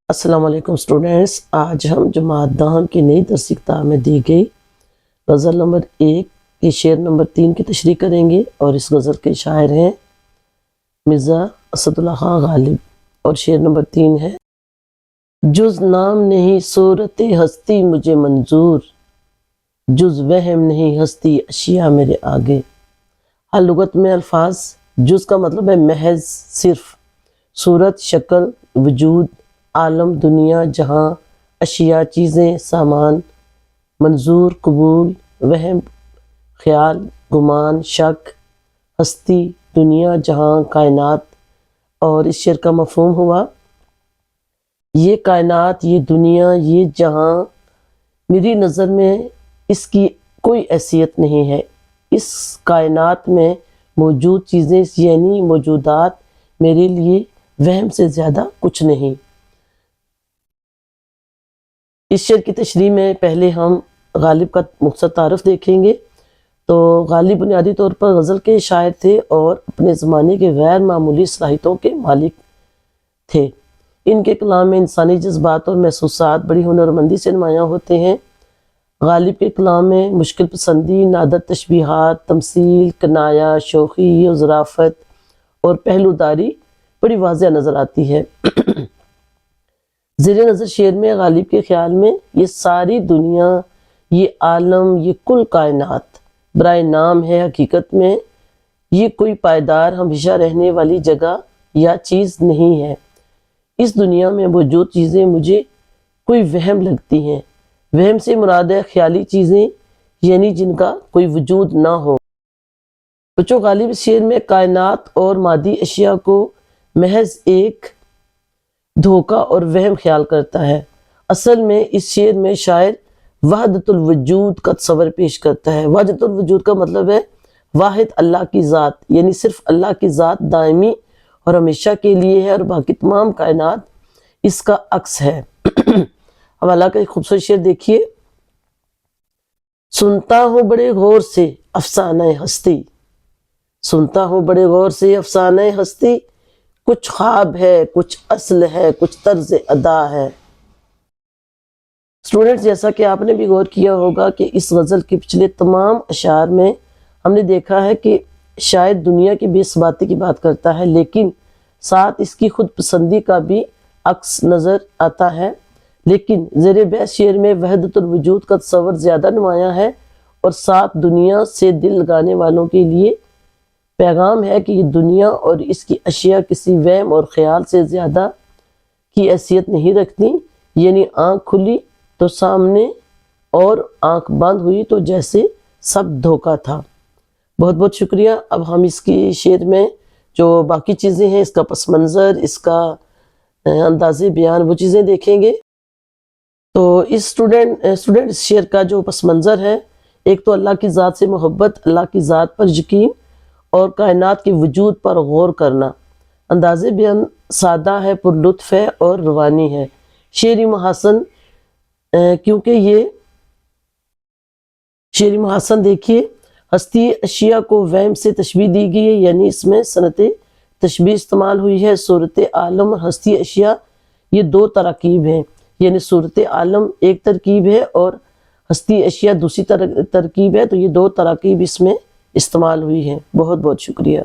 السلام علیکم اسٹوڈینٹس، آج ہم جماعت دہم کی نئی درسی کتاب میں دی گئی غزل نمبر 1 کی شعر نمبر 3 کی تشریح کریں گے، اور اس غزل کے شاعر ہیں مرزا اسد اللہ خان غالب، اور شعر نمبر 3 ہے: جز نام نہیں صورت ہستی مجھے منظور، جز وہم نہیں ہستی اشیاء میرے آگے۔ ہر لغت میں الفاظ جز کا مطلب ہے محض، صرف، صورت شکل وجود، عالم دنیا جہاں، اشیاء چیزیں سامان، منظور قبول، وہم خیال گمان شک، ہستی دنیا جہاں کائنات۔ اور اس شعر کا مفہوم ہوا: یہ کائنات، یہ دنیا، یہ جہاں، میری نظر میں اس کی کوئی حیثیت نہیں ہے۔ اس کائنات میں موجود چیزیں یعنی موجودات میرے لیے وہم سے زیادہ کچھ نہیں۔ اس شعر کی تشریح میں پہلے ہم غالب کا مختصر تعارف دیکھیں گے۔ تو غالب بنیادی طور پر غزل کے شاعر تھے اور اپنے زمانے کے غیر معمولی صلاحیتوں کے مالک تھے۔ ان کے کلام میں انسانی جذبات اور محسوسات بڑی ہنرمندی سے نمایاں ہوتے ہیں۔ غالب کے کلام میں مشکل پسندی، نادر تشبیہات، تمثیل، کنایہ، شوخی اور ظرافت اور پہلوداری بڑی واضح نظر آتی ہے۔ زیر نظر شعر میں غالب کے خیال میں یہ ساری دنیا، یہ عالم، یہ کل کائنات برائے نام ہے، حقیقت میں یہ کوئی پائیدار ہمیشہ رہنے والی جگہ یا چیز نہیں ہے۔ اس دنیا میں موجود چیزیں مجھے کوئی وہم لگتی ہیں۔ وہم سے مراد ہے خیالی چیزیں، یعنی جن کا کوئی وجود نہ ہو۔ بچوں، غالب اس شعر میں کائنات اور مادی اشیاء کو محض ایک دھوکہ اور وہم خیال کرتا ہے۔ اصل میں اس شعر میں شاعر وحدت الوجود کا تصور پیش کرتا ہے۔ وحدت الوجود کا مطلب ہے واحد اللہ کی ذات، یعنی صرف اللہ کی ذات دائمی اور ہمیشہ کے لیے ہے، اور باقی تمام کائنات اس کا عکس ہے۔ حوالہ کا ایک خوبصورت شعر دیکھیے: سنتا ہوں بڑے غور سے افسانہ ہستی، سنتا ہوں بڑے غور سے افسانہ ہستی، کچھ خواب ہے، کچھ اصل ہے، کچھ طرز ادا ہے۔ اسٹوڈنٹس، جیسا کہ آپ نے بھی غور کیا ہوگا کہ اس غزل کے پچھلے تمام اشعار میں ہم نے دیکھا ہے کہ شاعر دنیا کی بے ثباتی کی بات کرتا ہے، لیکن ساتھ اس کی خود پسندی کا بھی عکس نظر آتا ہے۔ لیکن زیر بحث شعر میں وحدت الوجود کا تصور زیادہ نمایاں ہے، اور ساتھ دنیا سے دل لگانے والوں کے لیے پیغام ہے کہ یہ دنیا اور اس کی اشیاء کسی وہم اور خیال سے زیادہ کی حیثیت نہیں رکھتی، یعنی آنکھ کھلی تو سامنے اور آنکھ بند ہوئی تو جیسے سب دھوکہ تھا۔ بہت بہت شکریہ۔ اب ہم اس کی شعر میں جو باقی چیزیں ہیں، اس کا پس منظر، اس کا انداز بیان، وہ چیزیں دیکھیں گے۔ تو اسٹوڈنٹ اس شعر کا جو پس منظر ہے، ایک تو اللہ کی ذات سے محبت، اللہ کی ذات پر یقین اور کائنات کے وجود پر غور کرنا۔ انداز بیان سادہ ہے، پر لطف ہے اور روانی ہے۔ شعری محاسن، کیونکہ یہ شعری محاسن دیکھیے: ہستی اشیاء کو وہم سے تشبیہ دی گئی ہے، یعنی اس میں صنعت تشبیہ استعمال ہوئی ہے۔ صورت عالم اور ہستی اشیاء یہ دو تراکیب ہیں، یعنی صورت عالم ایک ترکیب ہے اور ہستی اشیاء دوسری ترکیب ہے، تو یہ دو تراکیب اس میں استعمال ہوئی ہیں۔ بہت بہت شکریہ۔